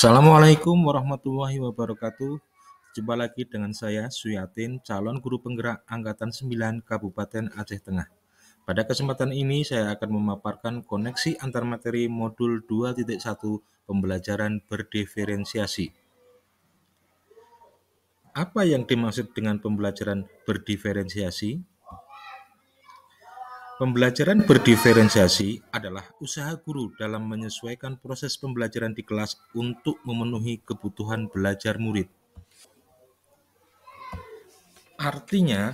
Assalamualaikum warahmatullahi wabarakatuh. Jumpa lagi dengan saya Suyatin, calon guru penggerak Angkatan 9 Kabupaten Aceh Tengah. Pada kesempatan ini saya akan memaparkan koneksi antar materi modul 2.1 pembelajaran berdiferensiasi. Apa yang dimaksud dengan pembelajaran berdiferensiasi? Pembelajaran berdiferensiasi adalah usaha guru dalam menyesuaikan proses pembelajaran di kelas untuk memenuhi kebutuhan belajar murid. Artinya,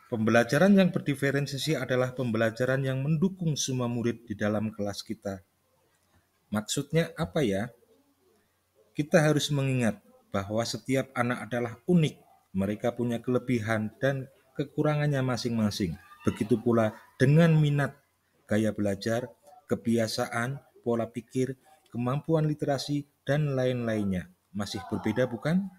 pembelajaran yang berdiferensiasi adalah pembelajaran yang mendukung semua murid di dalam kelas kita. Maksudnya apa ya? Kita harus mengingat bahwa setiap anak adalah unik. Mereka punya kelebihan dan kekurangannya masing-masing. Begitu pula dengan minat, gaya belajar, kebiasaan, pola pikir, kemampuan literasi, dan lain-lainnya. Masih berbeda bukan?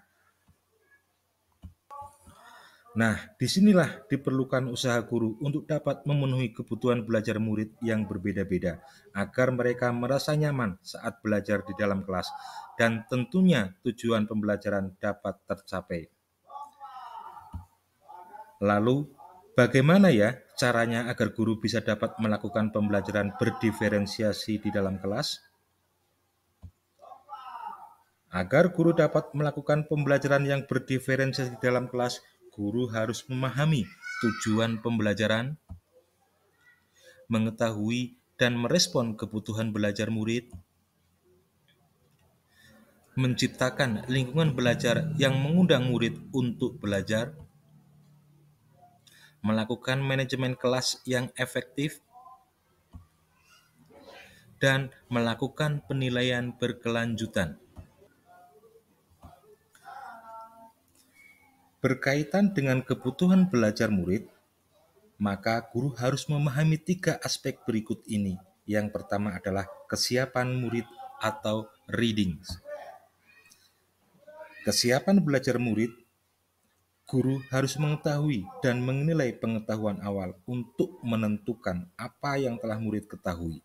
Nah, disinilah diperlukan usaha guru untuk dapat memenuhi kebutuhan belajar murid yang berbeda-beda, agar mereka merasa nyaman saat belajar di dalam kelas, dan tentunya tujuan pembelajaran dapat tercapai. Lalu, bagaimana ya caranya agar guru bisa dapat melakukan pembelajaran berdiferensiasi di dalam kelas? Agar guru dapat melakukan pembelajaran yang berdiferensiasi di dalam kelas, guru harus memahami tujuan pembelajaran, mengetahui dan merespon kebutuhan belajar murid, menciptakan lingkungan belajar yang mengundang murid untuk belajar, melakukan manajemen kelas yang efektif, dan melakukan penilaian berkelanjutan. Berkaitan dengan kebutuhan belajar murid, maka guru harus memahami 3 aspek berikut ini. Yang pertama adalah kesiapan murid atau reading. Kesiapan belajar murid, guru harus mengetahui dan menilai pengetahuan awal untuk menentukan apa yang telah murid ketahui.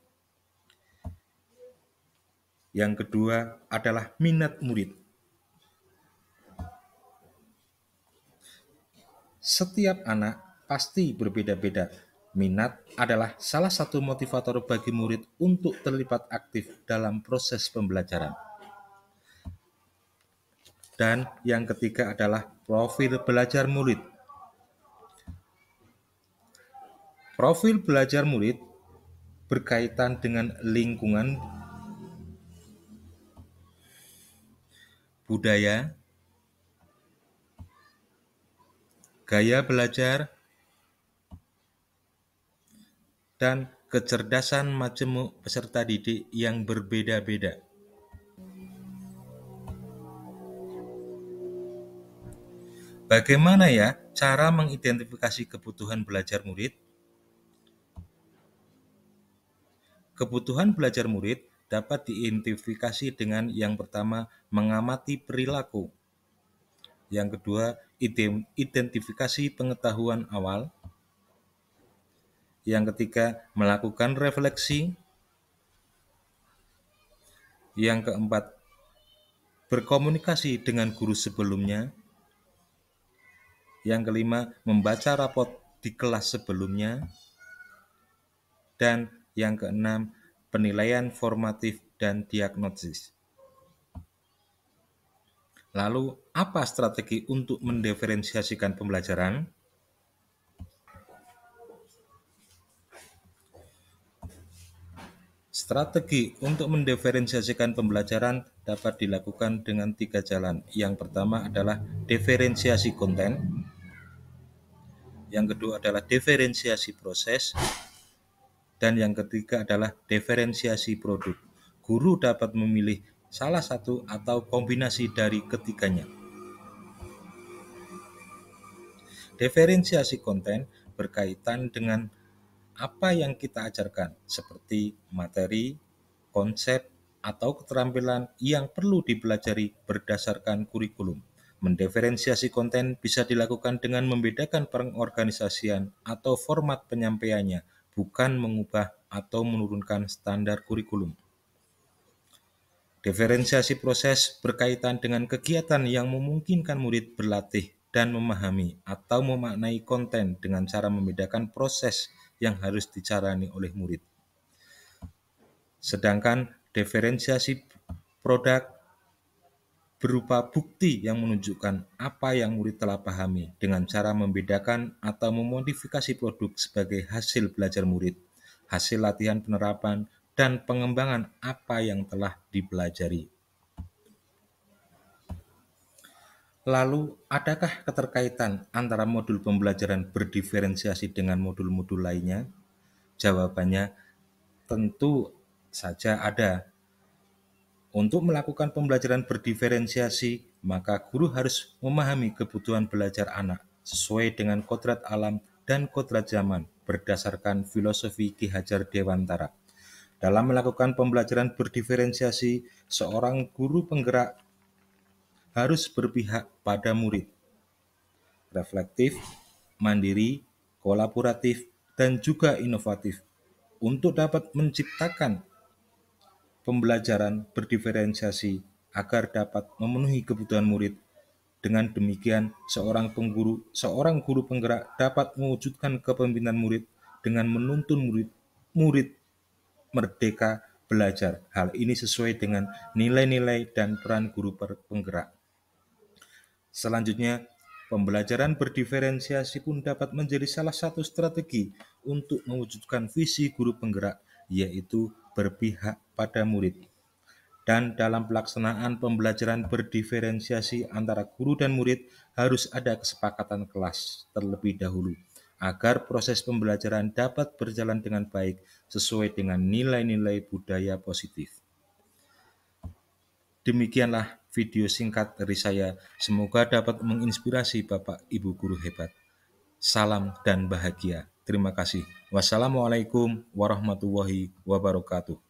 Yang kedua adalah minat murid. Setiap anak pasti berbeda-beda. Minat adalah salah satu motivator bagi murid untuk terlibat aktif dalam proses pembelajaran. Dan yang ketiga adalah profil belajar murid. Profil belajar murid berkaitan dengan lingkungan, budaya, gaya belajar, dan kecerdasan majemuk peserta didik yang berbeda-beda. Bagaimana ya cara mengidentifikasi kebutuhan belajar murid? Kebutuhan belajar murid dapat diidentifikasi dengan yang pertama, mengamati perilaku. Yang kedua, identifikasi pengetahuan awal. Yang ketiga, melakukan refleksi. Yang keempat, berkomunikasi dengan guru sebelumnya. Yang kelima, membaca rapot di kelas sebelumnya. Dan yang keenam, penilaian formatif dan diagnosis. Lalu, apa strategi untuk mendiferensiasikan pembelajaran? Strategi untuk mendiferensiasikan pembelajaran dapat dilakukan dengan 3 jalan. Yang pertama adalah diferensiasi konten. Yang kedua adalah diferensiasi proses. Dan yang ketiga adalah diferensiasi produk. Guru dapat memilih salah satu atau kombinasi dari ketiganya. Diferensiasi konten berkaitan dengan apa yang kita ajarkan, seperti materi, konsep, atau keterampilan yang perlu dipelajari berdasarkan kurikulum. Mendiferensiasi konten bisa dilakukan dengan membedakan pengorganisasian atau format penyampaiannya, bukan mengubah atau menurunkan standar kurikulum. Diferensiasi proses berkaitan dengan kegiatan yang memungkinkan murid berlatih dan memahami atau memaknai konten dengan cara membedakan proses yang harus dijalani oleh murid. Sedangkan diferensiasi produk berupa bukti yang menunjukkan apa yang murid telah pahami dengan cara membedakan atau memodifikasi produk sebagai hasil belajar murid, hasil latihan penerapan, dan pengembangan apa yang telah dipelajari. Lalu, adakah keterkaitan antara modul pembelajaran berdiferensiasi dengan modul-modul lainnya? Jawabannya tentu saja ada. Untuk melakukan pembelajaran berdiferensiasi, maka guru harus memahami kebutuhan belajar anak sesuai dengan kodrat alam dan kodrat zaman berdasarkan filosofi Ki Hajar Dewantara. Dalam melakukan pembelajaran berdiferensiasi, seorang guru penggerak harus berpihak pada murid, reflektif, mandiri, kolaboratif, dan juga inovatif untuk dapat menciptakan pembelajaran berdiferensiasi agar dapat memenuhi kebutuhan murid. Dengan demikian, seorang guru penggerak dapat mewujudkan kepemimpinan murid dengan menuntun murid merdeka belajar. Hal ini sesuai dengan nilai-nilai dan peran guru penggerak. Selanjutnya, pembelajaran berdiferensiasi pun dapat menjadi salah satu strategi untuk mewujudkan visi guru penggerak, yaitu berpihak pada murid. Dan dalam pelaksanaan pembelajaran berdiferensiasi antara guru dan murid harus ada kesepakatan kelas terlebih dahulu agar proses pembelajaran dapat berjalan dengan baik sesuai dengan nilai-nilai budaya positif. Demikianlah video singkat dari saya. Semoga dapat menginspirasi Bapak Ibu guru hebat. Salam dan bahagia. Terima kasih. Wassalamualaikum warahmatullahi wabarakatuh.